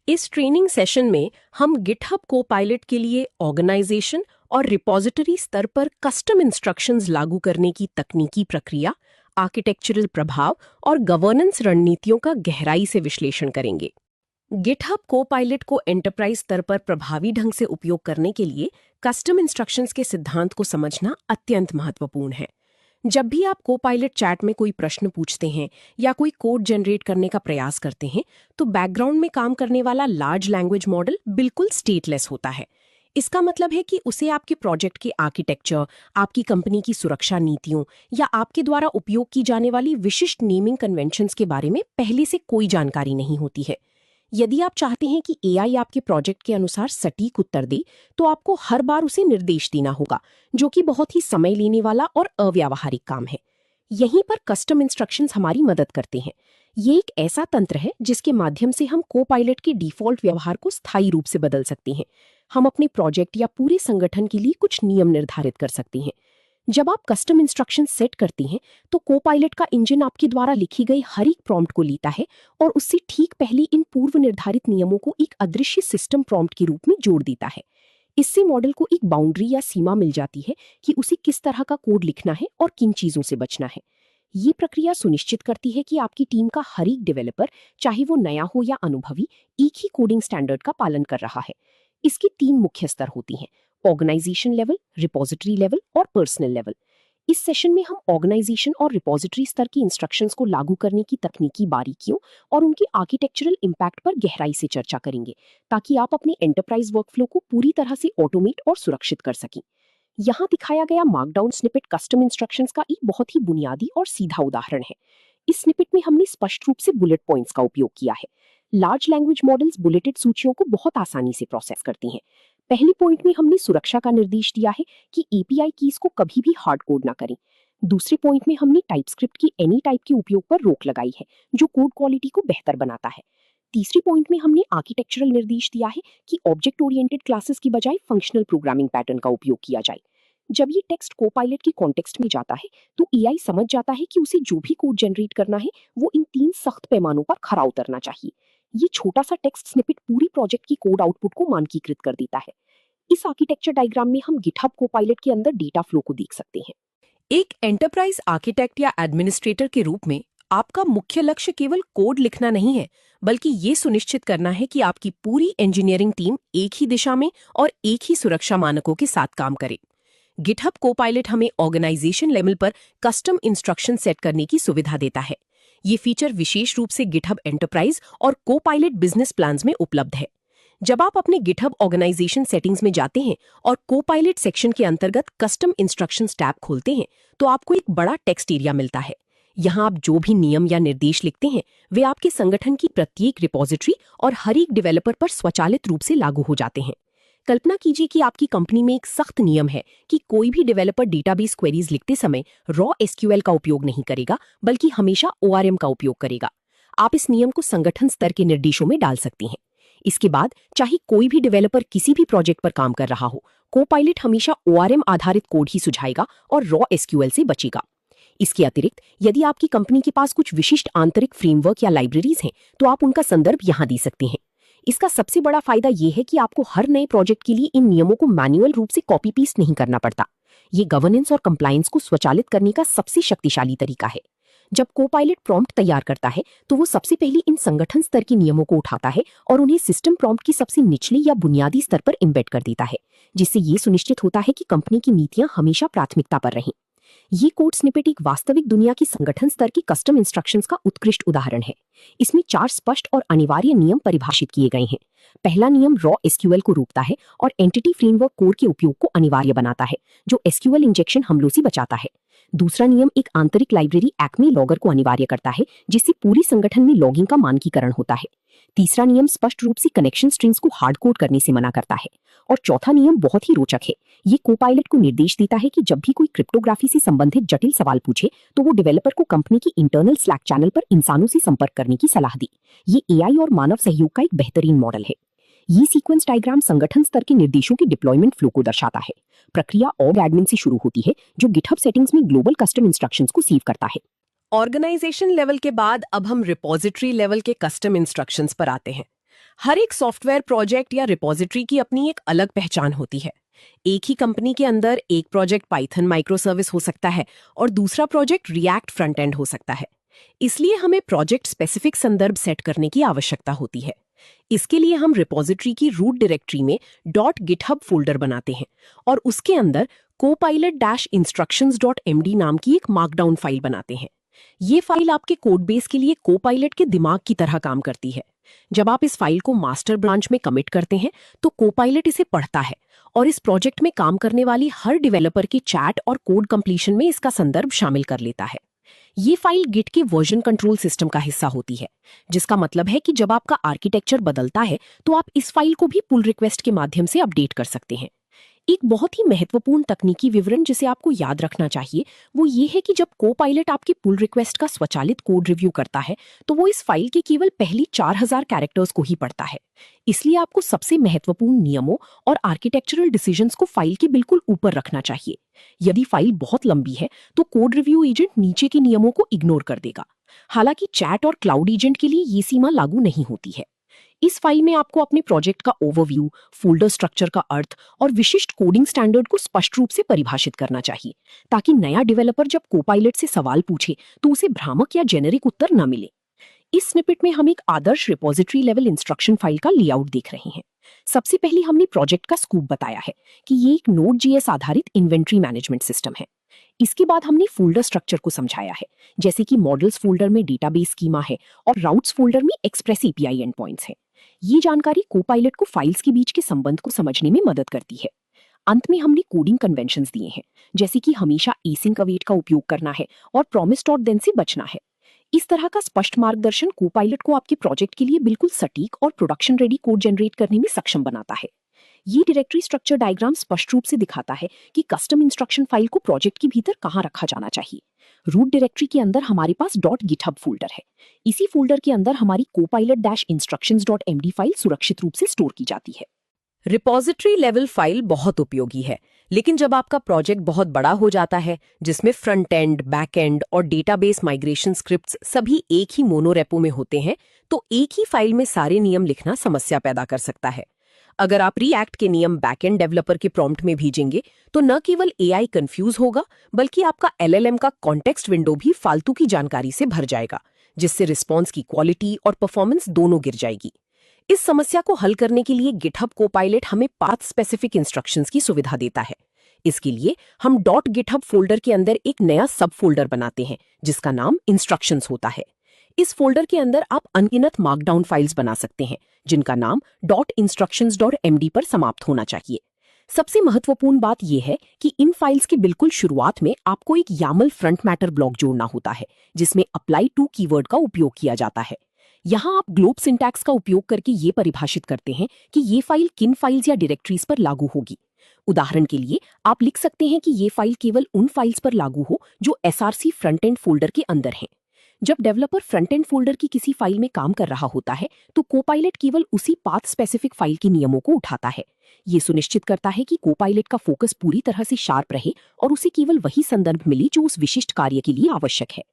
इस training session में हम गिटहब कोपायलट के लिए ऑर्गेनाइजेशन और रिपॉजिटरी स्तर पर कस्टम इंस्ट्रक्शंस लागू करने की तकनीकी प्रक्रिया, आर्किटेक्चरल प्रभाव और गवर्नेंस रणनीतियों का गहराई से विश्लेषण करेंगे। गिटहब कोपायलट को एंटरप्राइज स्तर पर प्रभावी ढंग से उपयोग करने के लिए कस्टम इंस्ट्रक्शंस के सिद्धांत को समझना अत्यंत महत्वपूर्ण है। जब भी आप कोपायलट चैट में कोई प्रश्न पूछते हैं या कोई कोड जनरेट करने का प्रयास करते हैं, तो बैकग्राउंड में काम करने वाला लार्ज लैंग्वेज मॉडल बिल्कुल स्टेटलेस होता है। इसका मतलब है कि उसे आपके प्रोजेक्ट के आर्किटेक्चर, आपकी कंपनी की सुरक्षा नीतियों या आपके द्वारा उपयोग की जाने वाली विशिष्ट नेमिंग कन्वेंशंस के बारे में पहले से कोई जानकारी नहीं होती है। यदि आप चाहते हैं कि एआई आपके प्रोजेक्ट के अनुसार सटीक उत्तर दे, तो आपको हर बार उसे निर्देश देना होगा, जो कि बहुत ही समय लेने वाला और अव्यावहारिक काम है। यहीं पर कस्टम इंस्ट्रक्शंस हमारी मदद करते हैं। ये एक ऐसा तंत्र है जिसके माध्यम से हम कोपायलट के डिफॉल्ट व्यवहार को स्थायी रूप से बदल सकते हैं। हम अपने प्रोजेक्ट या पूरे संगठन के लिए कुछ नियम निर्धारित कर सकते हैं। जब आप कस्टम इंस्ट्रक्शन सेट करती हैं, तो कोपायलट का इंजन आपके द्वारा लिखी गई हर एक प्रॉम्प्ट को लेता है और उससे ठीक पहले इन पूर्व निर्धारित नियमों को एक अदृश्य सिस्टम प्रॉम्प्ट के रूप में जोड़ देता है। इससे मॉडल को एक बाउंड्री या सीमा मिल जाती है कि उसे किस तरह का कोड लिखना है और किन चीजों से बचना है। ये प्रक्रिया सुनिश्चित करती है कि आपकी टीम का हर एक डेवलपर, चाहे वो नया हो या अनुभवी, एक ही कोडिंग स्टैंडर्ड का पालन कर रहा है। इसके 3 मुख्य स्तर होती हैं: ऑर्गेनाइजेशन लेवल, रिपॉजिटरी लेवल और पर्सनल लेवल। इस सेशन में हम ऑर्गेनाइजेशन और रिपॉजिटरी स्तर की इंस्ट्रक्शंस को लागू करने की तकनीकी बारीकियों और उनके आर्किटेक्चरल इम्पैक्ट पर गहराई से चर्चा करेंगे, ताकि आप अपने एंटरप्राइज वर्कफ्लो को पूरी तरह से ऑटोमेट और सुरक्षित कर सकें। यहाँ दिखाया गया मार्कडाउन स्निपेट कस्टम इंस्ट्रक्शंस का एक बहुत ही बुनियादी और सीधा उदाहरण है। इस स्निपेट में हमने स्पष्ट रूप से बुलेट पॉइंट्स का उपयोग किया है। लार्ज लैंग्वेज मॉडल्स बुलेटेड सूचियों को बहुत आसानी से प्रोसेस करती हैं। पहले पॉइंट में हमने सुरक्षा का निर्देश दिया है कि एपीआई कीज को कभी भी हार्ड कोड ना करें। दूसरे पॉइंट में हमने टाइपस्क्रिप्ट की एनी टाइप के उपयोग पर रोक लगाई है, जो कोड क्वालिटी को बेहतर बनाता है। तीसरे पॉइंट में हमने आर्किटेक्चरल निर्देश दिया है कि ऑब्जेक्ट ओरिएंटेड क्लासेस की बजाय फंक्शनल प्रोग्रामिंग पैटर्न का उपयोग किया जाए। जब ये टेक्स्ट कोपायलट के कॉन्टेक्स्ट में जाता है, तो एआई समझ जाता है कि उसे जो भी कोड जनरेट करना है, वो इन 3 सख्त पैमानों पर खरा उतरना चाहिए। ये छोटा सा टेक्स्ट स्निपेट पूरी प्रोजेक्ट की कोड आउटपुट को मानकीकृत कर देता है। इस आर्किटेक्चर डायग्राम में हम गिटहब कोपायलट के अंदर डेटा फ्लो को देख सकते हैं। एक एंटरप्राइज आर्किटेक्ट या एडमिनिस्ट्रेटर के रूप में आपका मुख्य लक्ष्य केवल कोड लिखना नहीं है, बल्कि ये सुनिश्चित करना है कि आपकी पूरी इंजीनियरिंग टीम एक ही दिशा में और एक ही सुरक्षा मानकों के साथ काम करे। गिटहब कोपायलट हमें ऑर्गेनाइजेशन लेवल पर कस्टम इंस्ट्रक्शन सेट करने की सुविधा देता है। ये फीचर विशेष रूप से गिटहब एंटरप्राइज और कोपायलट बिजनेस प्लान्स में उपलब्ध है। जब आप अपने गिटहब ऑर्गेनाइजेशन सेटिंग्स में जाते हैं और कोपायलट सेक्शन के अंतर्गत कस्टम इंस्ट्रक्शंस टैब खोलते हैं, तो आपको एक बड़ा टेक्स्ट एरिया मिलता है। यहाँ आप जो भी नियम या निर्देश लिखते हैं, वे आपके संगठन की प्रत्येक रिपॉजिटरी और हर एक डेवलपर पर स्वचालित रूप से लागू हो जाते हैं। कल्पना कीजिए कि आपकी कंपनी में एक सख्त नियम है कि कोई भी डेवलपर डेटाबेस क्वेरीज लिखते समय रॉ एसक्यूएल का उपयोग नहीं करेगा, बल्कि हमेशा ओआरएम का उपयोग करेगा। आप इस नियम को संगठन स्तर के निर्देशों में डाल सकती हैं। इसके बाद चाहे कोई भी डेवलपर किसी भी प्रोजेक्ट पर काम कर रहा हो, कोपायलट हमेशा ओआरएम आधारित कोड ही सुझाएगा और रॉ एसक्यूएल से बचेगा। इसके अतिरिक्त यदि आपकी कंपनी के पास कुछ विशिष्ट आंतरिक फ्रेमवर्क या लाइब्रेरीज हैं, तो आप उनका संदर्भ यहाँ दे सकते हैं। इसका सबसे बड़ा फायदा यह है कि आपको हर नए प्रोजेक्ट के लिए इन नियमों को मैन्युअल रूप से कॉपी पेस्ट नहीं करना पड़ता। ये गवर्नेंस और कंप्लायंस को स्वचालित करने का सबसे शक्तिशाली तरीका है। जब कोपायलट प्रॉम्प्ट तैयार करता है, तो वो सबसे पहले इन संगठन स्तर के नियमों को उठाता है और उन्हें सिस्टम प्रॉम्प्ट की सबसे निचले या बुनियादी स्तर पर एम्बेड कर देता है, जिससे ये सुनिश्चित होता है कि कंपनी की नीतियां हमेशा प्राथमिकता पर रहें। ये कोड स्निपेट एक वास्तविक दुनिया की संगठन स्तर की कस्टम इंस्ट्रक्शंस का उत्कृष्ट उदाहरण है। इसमें 4 स्पष्ट और अनिवार्य नियम परिभाषित किए गए हैं। पहला नियम रॉ एसक्यूएल को रोकता है और एंटिटी फ्रेमवर्क कोड के उपयोग को अनिवार्य बनाता है, जो एसक्यूएल इंजेक्शन हमलों से बचाता है। दूसरा नियम एक आंतरिक लाइब्रेरी एक्मे लॉगर को अनिवार्य करता है, जिससे पूरी संगठन में लॉगिंग का मानकीकरण होता है। तीसरा नियम स्पष्ट रूप से कनेक्शन स्ट्रिंग्स को हार्ड कोड करने से मना करता है। और चौथा नियम बहुत ही रोचक है। ये कोपायलट को निर्देश देता है कि जब भी कोई क्रिप्टोग्राफी से संबंधित जटिल सवाल पूछे, तो वो डेवलपर को कंपनी की इंटरनल स्लैक चैनल पर इंसानों से संपर्क करने की सलाह दे। ये एआई और मानव सहयोग का एक बेहतरीन मॉडल है। ये सीक्वेंस डायग्राम संगठन स्तर के निर्देशों के डिप्लॉयमेंट फ्लो को दर्शाता है। प्रक्रिया ऑर्ग एडमिन से शुरू होती है, जो गिटहब सेटिंग्स में ग्लोबल कस्टम इंस्ट्रक्शंस को सेव करता है। ऑर्गेनाइजेशन लेवल के बाद अब हम रिपॉजिटरी लेवल के कस्टम इंस्ट्रक्शंस पर आते हैं। हर एक सॉफ्टवेयर प्रोजेक्ट या रिपॉजिटरी की अपनी एक अलग पहचान होती है। एक ही कंपनी के अंदर एक प्रोजेक्ट पाइथन माइक्रो सर्विस हो सकता है और दूसरा प्रोजेक्ट रिएक्ट फ्रंट एंड हो सकता है। इसलिए हमें प्रोजेक्ट स्पेसिफिक संदर्भ सेट करने की आवश्यकता होती है। इसके लिए हम रिपॉजिटरी की रूट डायरेक्टरी में .github फोल्डर बनाते हैं और उसके अंदर copilot-instructions.md नाम की एक मार्कडाउन फाइल बनाते हैं। ये फाइल आपके कोड बेस के लिए कोपायलट के दिमाग की तरह काम करती है। जब आप इस फाइल को मास्टर ब्रांच में कमिट करते हैं तो कोपायलट इसे पढ़ता है और इस प्रोजेक्ट में काम करने वाली हर डेवलपर के चैट और कोड कंप्लीशन में इसका संदर्भ शामिल कर लेता है। ये फाइल गिट के वर्जन कंट्रोल सिस्टम का हिस्सा होती है, जिसका मतलब है कि जब आपका आर्किटेक्चर बदलता है तो आप इस फाइल को भी पुल रिक्वेस्ट के माध्यम से अपडेट कर सकते हैं। एक बहुत ही महत्वपूर्ण तकनीकी विवरण जिसे आपको याद रखना चाहिए वो ये है कि जब कोपायलट आपकी पुल रिक्वेस्ट का स्वचालित कोड रिव्यू करता है तो वो इस फाइल के केवल पहली 4000 कैरेक्टर्स को ही पढ़ता है। इसलिए आपको सबसे महत्वपूर्ण नियमों और आर्किटेक्चरल डिसीजंस को फाइल के बिल्कुल ऊपर रखना चाहिए। यदि फाइल बहुत लंबी है तो कोड रिव्यू एजेंट नीचे के नियमों को इग्नोर कर देगा। हालांकि चैट और क्लाउड एजेंट के लिए ये सीमा लागू नहीं होती है। इस फाइल में आपको अपने प्रोजेक्ट का ओवरव्यू, फोल्डर स्ट्रक्चर का अर्थ और विशिष्ट कोडिंग स्टैंडर्ड को स्पष्ट रूप से परिभाषित करना चाहिए, ताकि नया डेवलपर जब कोपायलट से सवाल पूछे तो उसे भ्रामक या जेनेरिक उत्तर न मिले। इस स्निपेट में हम एक आदर्श रिपॉजिटरी लेवल इंस्ट्रक्शन फाइल का लेआउट देख रहे हैं। सबसे पहले हमने प्रोजेक्ट का स्कूप बताया है कि ये एक Node.js आधारित इन्वेंट्री मैनेजमेंट सिस्टम है। इसके बाद हमने फोल्डर स्ट्रक्चर को समझाया है, जैसे कि मॉडल्स फोल्डर में डेटाबेस स्कीमा है और राउट्स फोल्डर में एक्सप्रेस एपीआई एंड पॉइंट्स है। ये जानकारी कोपायलट को फाइल्स के बीच के संबंध को समझने में मदद करती है। अंत में हमने कोडिंग कन्वेंशंस दिए हैं, जैसे कि हमेशा एसिंक अवेट का उपयोग करना है और प्रॉमिस डॉट देन से बचना है। इस तरह का स्पष्ट मार्गदर्शन कोपायलट को आपके प्रोजेक्ट के लिए बिल्कुल सटीक और प्रोडक्शन रेडी कोड जनरेट करने में सक्षम बनाता है। ये डायरेक्टरी स्ट्रक्चर डायग्राम स्पष्ट रूप से दिखाता है कि कस्टम इंस्ट्रक्शन फाइल को प्रोजेक्ट के भीतर कहाँ रखा जाना चाहिए। रूट डायरेक्टरी के अंदर हमारे पास .github फोल्डर है। इसी फोल्डर के अंदर हमारी copilot-instructions.md फाइल सुरक्षित रूप से स्टोर की जाती है। रिपॉजिटरी लेवल फाइल बहुत उपयोगी है, लेकिन जब आपका प्रोजेक्ट बहुत बड़ा हो जाता है, जिसमें फ्रंट एंड, बैक एंड और डेटाबेस माइग्रेशन स्क्रिप्ट्स सभी एक ही मोनोरेपो में होते हैं, तो एक ही फाइल में सारे नियम लिखना समस्या पैदा कर सकता है। अगर आप रिएक्ट के नियम बैकएंड डेवलपर के प्रॉम्प्ट में भेजेंगे तो न केवल एआई कंफ्यूज होगा, बल्कि आपका एलएलएम का कॉन्टेक्स्ट विंडो भी फालतू की जानकारी से भर जाएगा, जिससे रिस्पॉन्स की क्वालिटी और परफॉर्मेंस दोनों गिर जाएगी। इस समस्या को हल करने के लिए गिटहब कोपायलट हमें पाथ स्पेसिफिक इंस्ट्रक्शंस की सुविधा देता है। इसके लिए हम .github फोल्डर के अंदर एक नया सब फोल्डर बनाते हैं, जिसका नाम इंस्ट्रक्शंस होता है। इस फोल्डर के अंदर आप अनगिनत मार्कडाउन फाइल्स बना सकते हैं, जिनका नाम .instructions.md पर समाप्त होना चाहिए। सबसे महत्वपूर्ण बात यह है कि इन फाइल्स के बिल्कुल शुरुआत में आपको एक YAML फ्रंट मैटर ब्लॉक जोड़ना होता है, जिसमें अप्लाई टू कीवर्ड का उपयोग किया जाता है। यहाँ आप ग्लोब सिंटैक्स का उपयोग करके ये परिभाषित करते हैं कि ये फाइल किन फाइल्स या डायरेक्टरीज पर लागू होगी। उदाहरण के लिए आप लिख सकते हैं कि ये फाइल केवल उन फाइल्स पर लागू हो जो SRC फ्रंट एंड फोल्डर के अंदर हैं। जब डेवलपर फ्रंट एंड फोल्डर की किसी फाइल में काम कर रहा होता है तो कोपायलट केवल उसी पाथ स्पेसिफिक फाइल के नियमों को उठाता है। ये सुनिश्चित करता है कि कोपायलट का फोकस पूरी तरह से शार्प रहे और उसे केवल वही संदर्भ मिले जो उस विशिष्ट कार्य के लिए आवश्यक है।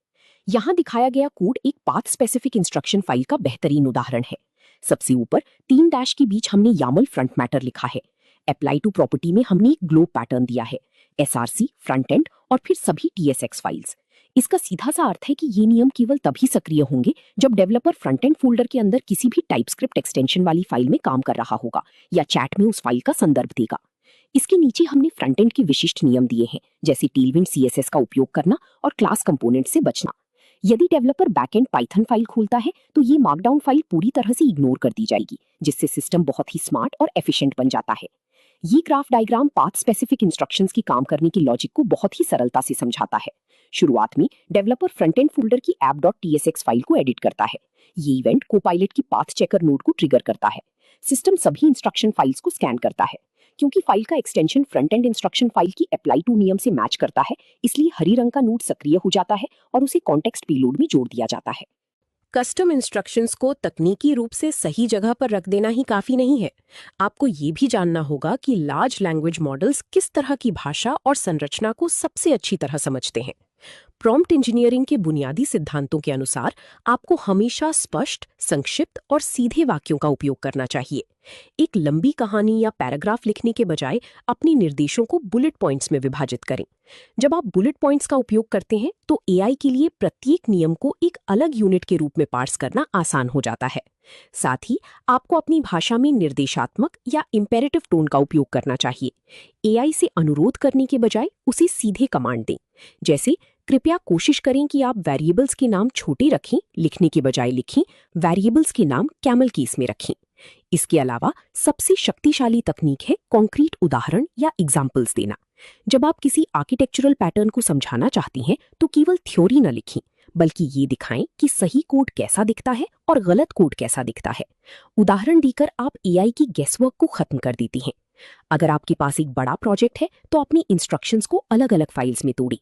यहाँ दिखाया गया कोड एक पाथ स्पेसिफिक इंस्ट्रक्शन फाइल का बेहतरीन उदाहरण है। सबसे ऊपर 3 डैश के बीच हमने YAML फ्रंट मैटर लिखा है। अप्लाई टू प्रॉपर्टी में हमने एक ग्लोब पैटर्न दिया है, SRC फ्रंट एंड और फिर सभी TSX फाइल्स। इसका सीधा सा अर्थ है कि ये नियम केवल तभी सक्रिय होंगे जब डेवलपर फ्रंट एंड फोल्डर के अंदर किसी भी टाइपस्क्रिप्ट एक्सटेंशन वाली फाइल में काम कर रहा होगा या चैट में उस फाइल का संदर्भ देगा। इसके नीचे हमने फ्रंट एंड के विशिष्ट नियम दिए हैं, जैसे टेलविंड CSS का उपयोग करना और क्लास कंपोनेंट से बचना। यदि डेवलपर बैकएंड पाइथन फाइल खोलता है तो ये मार्कडाउन फाइल पूरी तरह से इग्नोर कर दी जाएगी, जिससे सिस्टम बहुत ही स्मार्ट और एफिशिएंट बन जाता है। ये graph diagram path specific instructions की काम करने की लॉजिक को बहुत ही सरलता से समझाता है। शुरुआत में डेवलपर फ्रंट एंड फोल्डर की app.tsx फाइल को एडिट करता है। ये इवेंट कोपायलट की पाथ चेकर नोड को ट्रिगर करता है। सिस्टम सभी इंस्ट्रक्शन फाइल्स को स्कैन करता है। क्योंकि फाइल का extension front end instruction file की अप्लाई टू नियम से मैच करता है, इसलिए हरी रंग का नोड सक्रिय हो जाता है और उसे कॉन्टेक्स्ट पेलोड में जोड़ दिया जाता है। कस्टम इंस्ट्रक्शंस को तकनीकी रूप से सही जगह पर रख देना ही काफी नहीं है। आपको ये भी जानना होगा कि लार्ज लैंग्वेज मॉडल्स किस तरह की भाषा और संरचना को सबसे अच्छी तरह समझते हैं। प्रॉम्प्ट इंजीनियरिंग के बुनियादी सिद्धांतों के अनुसार आपको हमेशा स्पष्ट, संक्षिप्त और सीधे वाक्यों का उपयोग करना चाहिए। एक लंबी कहानी या पैराग्राफ लिखने के बजाय अपने निर्देशों को बुलेट पॉइंट्स में विभाजित करें। जब आप बुलेट पॉइंट्स का उपयोग करते हैं तो एआई के लिए प्रत्येक नियम को एक अलग यूनिट के रूप में पार्स करना आसान हो जाता है। साथ ही आपको अपनी भाषा में निर्देशात्मक या इंपेरेटिव टोन का उपयोग करना चाहिए। एआई से अनुरोध करने के बजाय उसे सीधे कमांड दें, जैसे कृपया कोशिश करें कि आप वेरिएबल्स के नाम छोटे रखें, लिखने के बजाय लिखें वेरिएबल्स के नाम कैमल कीज में रखें। इसके अलावा सबसे शक्तिशाली तकनीक है कॉन्क्रीट उदाहरण या एग्जाम्पल्स देना। जब आप किसी आर्किटेक्चरल पैटर्न को समझाना चाहती हैं तो केवल थ्योरी न लिखें, बल्कि ये दिखाएं कि सही कोड कैसा दिखता है और गलत कोड कैसा दिखता है। उदाहरण देकर आप एआई की गेसवर्क को खत्म कर देती हैं। अगर आपके पास एक बड़ा प्रोजेक्ट है तो अपनी इंस्ट्रक्शंस को अलग अलग फाइल्स में तोड़ें।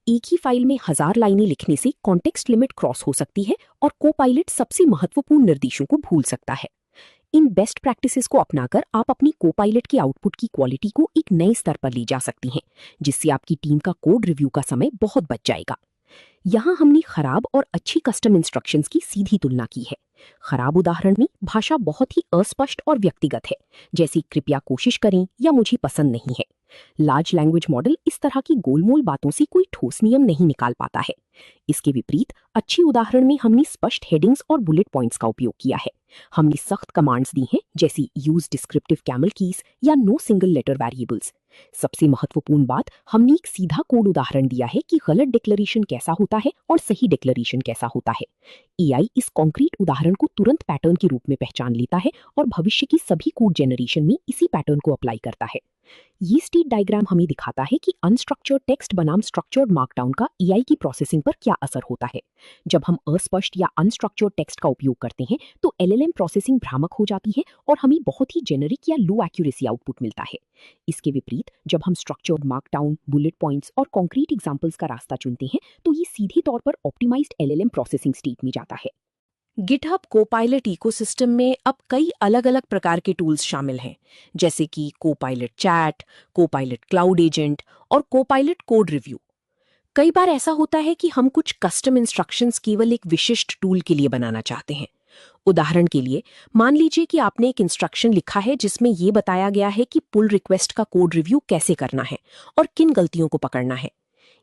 एक ही फाइल में 1000 लाइनें लिखने से कॉन्टेक्स्ट लिमिट क्रॉस हो सकती है और कोपायलट सबसे महत्वपूर्ण निर्देशों को भूल सकता है। इन बेस्ट प्रैक्टिसेस को अपनाकर आप अपनी कोपायलट के आउटपुट की क्वालिटी को एक नए स्तर पर ले जा सकती हैं, जिससे आपकी टीम का कोड रिव्यू का समय बहुत बच जाएगा। यहाँ हमने खराब और अच्छी कस्टम इंस्ट्रक्शंस की सीधी तुलना की है। खराब उदाहरण में भाषा बहुत ही अस्पष्ट और व्यक्तिगत है, जैसे कृपया कोशिश करें या मुझे पसंद नहीं है। लार्ज लैंग्वेज मॉडल इस तरह की गोलमोल बातों से कोई ठोस नियम नहीं निकाल पाता है। इसके विपरीत अच्छी उदाहरण में हमने स्पष्ट हेडिंग्स और बुलेट पॉइंट्स का उपयोग किया है। हमने सख्त कमांड्स दी हैं, जैसे यूज डिस्क्रिप्टिव कैमल कीज या नो सिंगल लेटर वेरिएबल्स। सबसे महत्वपूर्ण बात, हमने एक सीधा कोड उदाहरण दिया है कि गलत डिक्लेरेशन कैसा होता है और सही डिक्लेरेशन कैसा होता है। एआई इस कॉन्क्रीट उदाहरण को तुरंत पैटर्न के रूप में पहचान लेता है और भविष्य की सभी कोड जनरेशन में इसी पैटर्न को अप्लाई करता है। ये स्टेट डायग्राम हमें दिखाता है कि अनस्ट्रक्चर्ड टेक्स्ट बनाम स्ट्रक्चर्ड मार्कडाउन का एआई की प्रोसेसिंग पर क्या असर होता है। जब हम अस्पष्ट या अनस्ट्रक्चर्ड टेक्स्ट का उपयोग करते हैं तो एलएलएम प्रोसेसिंग भ्रामक हो जाती है और हमें बहुत ही जेनरिक या लो एक्यूरेसी आउटपुट मिलता है। इसके विपरीत जब हम स्ट्रक्चर्ड मार्कडाउन, बुलेट पॉइंट्स और कॉन्क्रीट एग्जांपल्स का रास्ता चुनते हैं तो ये सीधे तौर पर ऑप्टिमाइज्ड एलएलएम प्रोसेसिंग स्टेट में जाता है। गिटहब कोपायलट इकोसिस्टम में अब कई अलग अलग प्रकार के टूल्स शामिल हैं, जैसे कि Copilot chat, Copilot cloud agent और कोपायलट कोड रिव्यू। कई बार ऐसा होता है कि हम कुछ कस्टम इंस्ट्रक्शंस केवल एक विशिष्ट टूल के लिए बनाना चाहते हैं। उदाहरण के लिए, मान लीजिए कि आपने एक इंस्ट्रक्शन लिखा है जिसमें यह बताया गया है कि पुल रिक्वेस्ट का कोड रिव्यू कैसे करना है और किन गलतियों को पकड़ना है।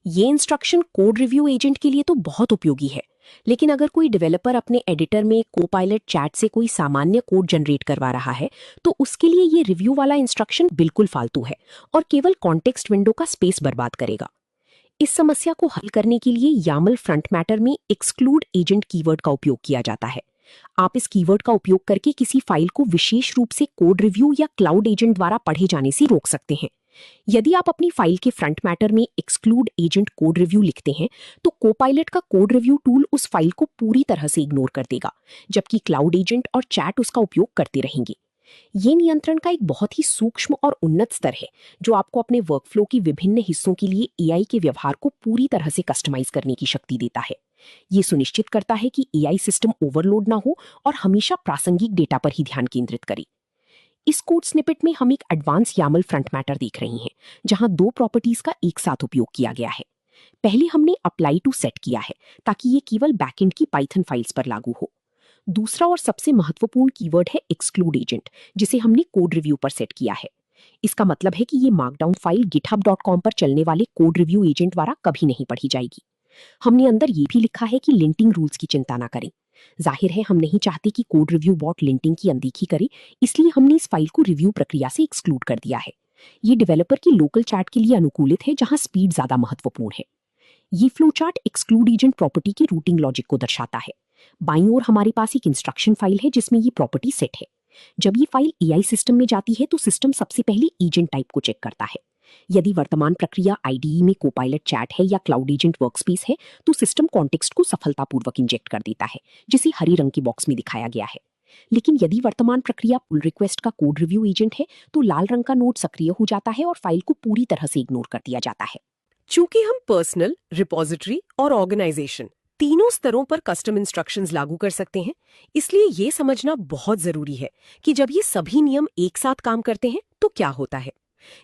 ये इंस्ट्रक्शन कोड रिव्यू एजेंट के लिए तो बहुत उपयोगी है, लेकिन अगर कोई डेवलपर अपने एडिटर में कोपायलट चैट से कोई सामान्य कोड जनरेट करवा रहा है तो उसके लिए ये रिव्यू वाला इंस्ट्रक्शन बिल्कुल फालतू है और केवल कॉन्टेक्स्ट विंडो का स्पेस बर्बाद करेगा। इस समस्या को हल करने के लिए यामल फ्रंट मैटर में एक्सक्लूड एजेंट कीवर्ड का उपयोग किया जाता है। आप इस कीवर्ड का उपयोग करके किसी फाइल को विशेष रूप से कोड रिव्यू या क्लाउड एजेंट द्वारा पढ़े जाने से रोक सकते हैं। यदि आप अपनी फाइल के फ्रंट मैटर में एक्सक्लूड एजेंट कोड रिव्यू लिखते हैं तो कोपायलट का कोड रिव्यू टूल उस फाइल को पूरी तरह से इग्नोर कर देगा, जबकि क्लाउड एजेंट और चैट उसका उपयोग करते रहेंगे। ये नियंत्रण का एक बहुत ही सूक्ष्म और उन्नत स्तर है, जो आपको अपने वर्कफ्लो की विभिन्न हिस्सों के लिए एआई के व्यवहार को पूरी तरह से कस्टमाइज करने की शक्ति देता है। ये सुनिश्चित करता है कि एआई सिस्टम ओवरलोड ना हो और हमेशा प्रासंगिक डेटा पर ही ध्यान केंद्रित करे। इस कोड स्निपेट में हम एक एडवांस यामल फ्रंट मैटर देख रहे हैं, जहां 2 प्रॉपर्टीज का एक साथ उपयोग किया गया है। पहले हमने अप्लाई टू सेट किया है ताकि ये केवल बैकएंड की पाइथन फाइल्स पर लागू हो। दूसरा और सबसे महत्वपूर्ण कीवर्ड है एक्सक्लूड एजेंट, जिसे हमने कोड रिव्यू पर सेट किया है। इसका मतलब है कि ये मार्कडाउन फाइल github.com पर चलने वाले कोड रिव्यू एजेंट द्वारा कभी नहीं पढ़ी जाएगी। हमने अंदर ये भी लिखा है कि लिंटिंग रूल्स की चिंता ना करें। जाहिर है हम नहीं चाहते कि कोड रिव्यू बॉट लिंटिंग की अनदेखी करे, इसलिए हमने इस फाइल को रिव्यू प्रक्रिया से एक्सक्लूड कर दिया है। ये डेवलपर की लोकल चैट के लिए अनुकूलित है, जहां स्पीड ज्यादा महत्वपूर्ण है। ये flow chart exclude agent property के रूटिंग लॉजिक को दर्शाता है। बाईं ओर हमारे पास एक इंस्ट्रक्शन फाइल है जिसमें ये प्रॉपर्टी सेट है। जब ये फाइल एआई सिस्टम में जाती है तो सिस्टम सबसे पहले एजेंट टाइप को चेक करता है। यदि वर्तमान प्रक्रिया आईडीई में कोपायलट चैट है या क्लाउड एजेंट वर्कस्पेस है तो सिस्टम कॉन्टेक्स्ट को सफलतापूर्वक इंजेक्ट कर देता है, जिसे हरे रंग के बॉक्स में दिखाया गया है। लेकिन यदि वर्तमान प्रक्रिया पुल रिक्वेस्ट का कोड रिव्यू एजेंट है तो लाल रंग का नोड सक्रिय हो जाता है और फाइल को पूरी तरह से इग्नोर कर दिया जाता है। चूंकि हम पर्सनल, रिपॉजिटरी और ऑर्गेनाइजेशन तीनों स्तरों पर कस्टम इंस्ट्रक्शंस लागू कर सकते हैं, इसलिए ये समझना बहुत जरूरी है कि जब ये सभी नियम एक साथ काम करते हैं तो क्या होता है।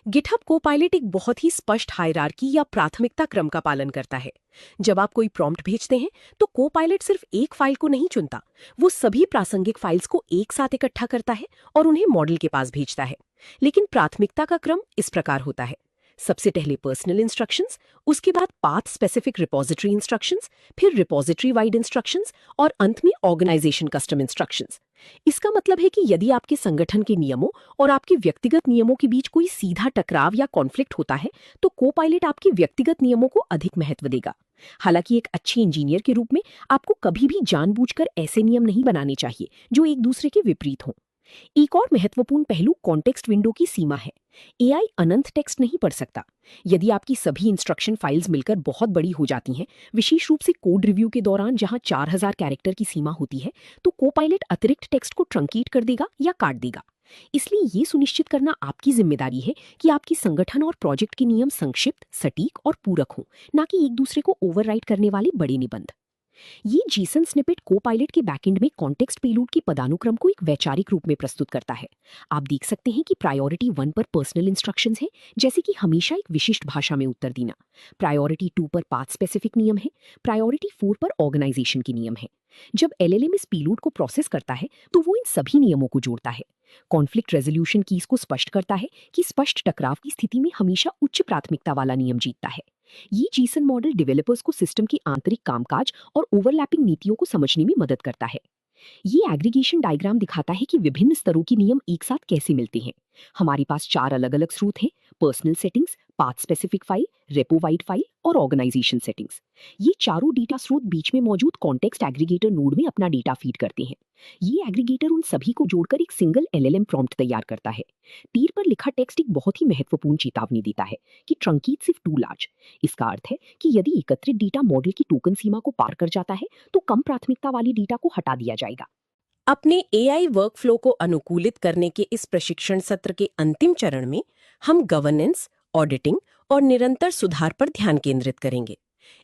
गिटहब कोपायलट एक बहुत ही स्पष्ट हायरार्की या प्राथमिकता क्रम का पालन करता है। जब आप कोई प्रॉम्प्ट भेजते हैं तो कोपायलट सिर्फ एक फाइल को नहीं चुनता, वो सभी प्रासंगिक फाइल्स को एक साथ इकट्ठा करता है और उन्हें मॉडल के पास भेजता है। लेकिन प्राथमिकता का क्रम इस प्रकार होता है: सबसे पहले पर्सनल इंस्ट्रक्शंस, उसके बाद पाथ स्पेसिफिक रिपोजिटरी इंस्ट्रक्शंस, फिर रिपोजिटरी वाइड इंस्ट्रक्शंस और अंत में ऑर्गेनाइजेशन कस्टम इंस्ट्रक्शंस। इसका मतलब है कि यदि आपके संगठन के नियमों और आपके व्यक्तिगत नियमों के बीच कोई सीधा टकराव या कॉन्फ्लिक्ट होता है तो कोपायलट आपके व्यक्तिगत नियमों को अधिक महत्व देगा। हालांकि एक अच्छे इंजीनियर के रूप में आपको कभी भी जानबूझकर ऐसे नियम नहीं बनाने चाहिए जो एक दूसरे के विपरीत हों। एक और महत्वपूर्ण पहलू कॉन्टेक्स्ट विंडो की सीमा है। एआई अनंत टेक्स्ट नहीं पढ़ सकता। यदि आपकी सभी इंस्ट्रक्शन फाइल्स मिलकर बहुत बड़ी हो जाती हैं, विशेष रूप से कोड रिव्यू के दौरान जहां 4000 कैरेक्टर की सीमा होती है, तो कोपायलट अतिरिक्त टेक्स्ट को ट्रंकेट कर देगा या काट देगा। इसलिए ये सुनिश्चित करना आपकी जिम्मेदारी है कि आपकी संगठन और प्रोजेक्ट के नियम संक्षिप्त, सटीक और पूरक हों, ना कि एक दूसरे को ओवरराइट करने वाले बड़े निबंध। ये जीसन स्निपेट कोपायलट के बैकएंड में कॉन्टेक्स्ट पेलोड की पदानुक्रम को एक वैचारिक रूप में प्रस्तुत करता है। आप देख सकते हैं कि प्रायोरिटी 1 पर पर्सनल इंस्ट्रक्शंस है, जैसे कि हमेशा एक विशिष्ट भाषा में उत्तर देना। प्रायोरिटी 2 पर पाथ स्पेसिफिक नियम है। प्रायोरिटी 4 पर ऑर्गेनाइजेशन के नियम है। जब एलएलएम इस पेलोड को प्रोसेस करता है तो वो इन सभी नियमों को जोड़ता है। कॉन्फ्लिक्ट रेजोल्यूशन कीज को स्पष्ट करता है कि स्पष्ट टकराव की स्थिति में हमेशा उच्च प्राथमिकता वाला नियम जीतता है। ये जीसन मॉडल डेवलपर्स को सिस्टम की आंतरिक कामकाज और ओवरलैपिंग नीतियों को समझने में मदद करता है। ये एग्रीगेशन डायग्राम दिखाता है कि विभिन्न स्तरों के नियम एक साथ कैसे मिलते हैं। हमारे पास 4 अलग-अलग स्रोत हैं: personal settings, path specific file, repo wide file और ऑर्गेनाइजेशन सेटिंग्स। ये चारों डेटा स्रोत बीच में मौजूद कॉन्टेक्स्ट एग्रीगेटर नोड में अपना डेटा फीड करते हैं। ये एग्रीगेटर उन सभी को जोड़कर एक सिंगल एलएलएम प्रॉम्प्ट तैयार करता है। तीर पर लिखा टेक्स्ट एक बहुत ही महत्वपूर्ण चेतावनी देता है कि ट्रंकीट सिर्फ टू लार्ज। इसका अर्थ है कि यदि एकत्रित डेटा मॉडल की टोकन सीमा को पार कर जाता है तो कम प्राथमिकता वाली डेटा को हटा दिया जाएगा। अपने एआई वर्कफ्लो को अनुकूलित करने के इस प्रशिक्षण सत्र के अंतिम चरण में हम गवर्नेंस, ऑडिटिंग और निरंतर सुधार पर ध्यान केंद्रित करेंगे।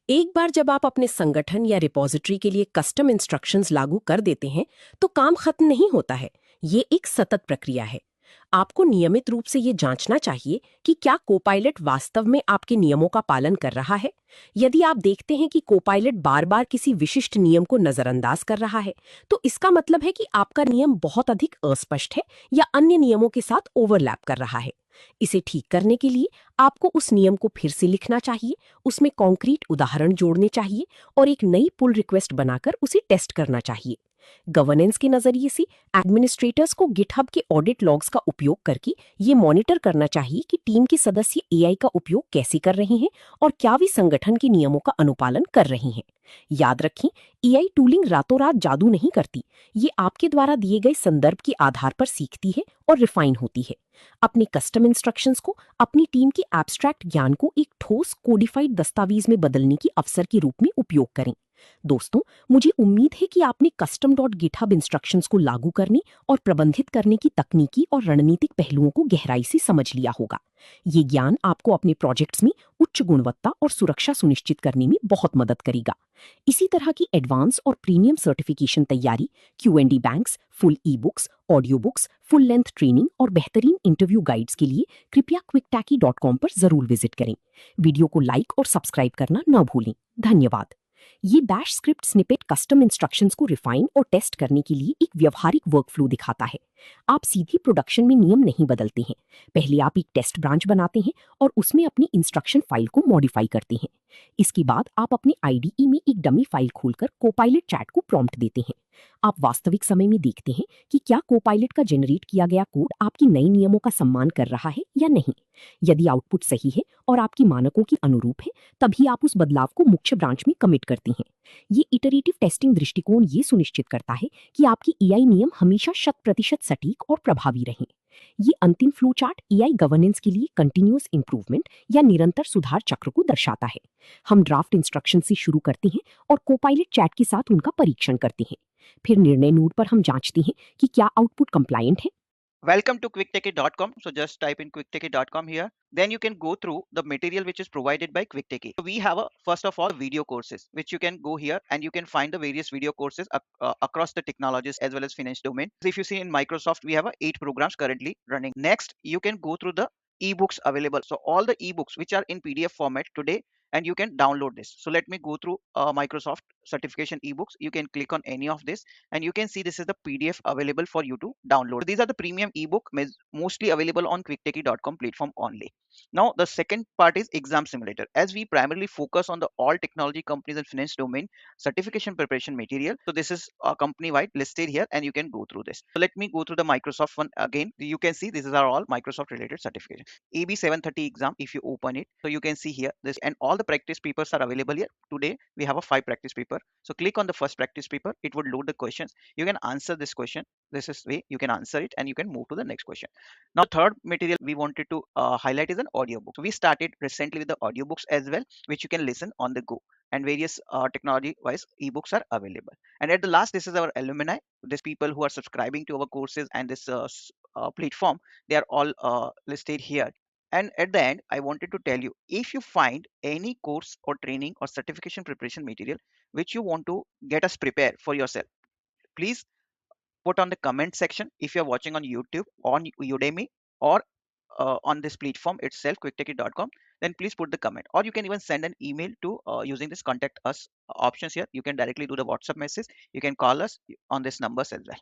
एक बार जब आप अपने संगठन या रिपोजिटरी के लिए कस्टम इंस्ट्रक्शंस लागू कर देते हैं तो काम खत्म नहीं होता है। ये एक सतत प्रक्रिया है। आपको नियमित रूप से ये जांचना चाहिए कि क्या कोपायलट वास्तव में आपके नियमों का पालन कर रहा है। यदि आप देखते हैं कि कोपायलट बार बार किसी विशिष्ट नियम को नजरअंदाज कर रहा है, तो इसका मतलब है कि आपका नियम बहुत अधिक अस्पष्ट है या अन्य नियमों के साथ ओवरलैप कर रहा है। इसे ठीक करने के लिए आपको उस नियम को फिर से लिखना चाहिए, उसमें कॉन्क्रीट उदाहरण जोड़ने चाहिए और एक नई पुल रिक्वेस्ट बनाकर उसे टेस्ट करना चाहिए। गवर्नेंस के नजरिए से एडमिनिस्ट्रेटर्स को गिटहब के ऑडिट लॉग्स का उपयोग करके ये मॉनिटर करना चाहिए कि टीम के सदस्य एआई का उपयोग कैसे कर रहे हैं और क्या वे संगठन के नियमों का अनुपालन कर रहे हैं। याद रखें, एआई टूलिंग रातों रात जादू नहीं करती। ये आपके द्वारा दिए गए संदर्भ के आधार पर सीखती है और रिफाइन होती है। अपने कस्टम इंस्ट्रक्शंस को अपनी टीम के एब्स्ट्रैक्ट ज्ञान को एक ठोस कोडिफाइड दस्तावेज में बदलने की अवसर के रूप में उपयोग करें। दोस्तों, मुझे उम्मीद है कि आपने custom.github इंस्ट्रक्शंस को लागू करने और प्रबंधित करने की तकनीकी और रणनीतिक पहलुओं को गहराई से समझ लिया होगा। ये ज्ञान आपको अपने प्रोजेक्ट्स में उच्च गुणवत्ता और सुरक्षा सुनिश्चित करने में बहुत मदद करेगा। इसी तरह की एडवांस और प्रीमियम सर्टिफिकेशन तैयारी, Q and D banks, full e books, audio books, full length training और बेहतरीन इंटरव्यू गाइड्स के लिए कृपया quicktacki.com पर जरूर विजिट करें। वीडियो को लाइक और सब्सक्राइब करना न भूलें। धन्यवाद। ये bash script snippet custom instructions को रिफाइन और टेस्ट करने के लिए एक व्यवहारिक वर्कफ्लो दिखाता है। आप सीधे प्रोडक्शन में नियम नहीं बदलते हैं। पहले आप एक टेस्ट ब्रांच बनाते हैं और उसमें अपनी इंस्ट्रक्शन फाइल को मॉडिफाई करते हैं। इसके बाद आप अपने आईडीई में एक डमी फाइल खोलकर कोपायलट चैट को प्रॉम्प्ट देते हैं। आप वास्तविक समय में देखते हैं कि क्या कोपायलट का जनरेट किया गया कोड आपके नए नियमों का सम्मान कर रहा है या नहीं। यदि आउटपुट सही है और आपके मानकों के अनुरूप है, तभी आप उस बदलाव को मुख्य ब्रांच में कमिट करते हैं। ये इटरेटिव टेस्टिंग दृष्टिकोण ये सुनिश्चित करता है कि आपके एआई नियम हमेशा 100% सटीक और प्रभावी रहें। ये अंतिम फ्लो चार्ट एआई गवर्नेंस के लिए कंटिन्यूअस इंप्रूवमेंट या निरंतर सुधार चक्र को दर्शाता है। हम ड्राफ्ट इंस्ट्रक्शन से शुरू करते हैं और कोपायलट चैट के साथ उनका परीक्षण करते हैं। फिर निर्णय नोड पर हम जांचते हैं कि क्या आउटपुट कंप्लायंट है। Welcome to quicktechie.com. So just type in quicktechie.com here. Then you can go through the material which is provided by Quicktechie. So we have first of all video courses which you can go here and you can find the various video courses across the technologies as well as finance domain. So if you see in Microsoft, we have 8 programs currently running. Next, you can go through the ebooks available. So all the ebooks which are in PDF format today, and you can download this. So let me go through Microsoft certification ebooks. You can click on any of this and you can see this is the PDF available for you to download. So these are the premium ebook mostly available on quicktechie.com platform only. Now the second part is exam simulator. As we primarily focus on the all technology companies and finance domain certification preparation material, so this is company wide listed here and you can go through this. So let me go through the Microsoft one again. You can see these are all Microsoft related certification. AB 730 exam, if you open it, so you can see here this, and all the practice papers are available here. Today we have a 5 practice paper. So click on the first practice paper, it would load the questions. You can answer this question. This is way you can answer it and you can move to the next question. Now third material we wanted to highlight is an audiobook. So we started recently with the audiobooks as well, which you can listen on the go, and various technology wise ebooks are available. And at the last, this is our alumni. These people who are subscribing to our courses and this platform, they are all listed here. And at the end, I wanted to tell you, if you find any course or training or certification preparation material which you want to get us prepared for yourself, please put on the comment section. If you're watching on YouTube, on Udemy, or on this platform itself, quicktechie.com, then please put the comment, or you can even send an email to using this contact us options here. You can directly do the WhatsApp message. You can call us on this numbers as well.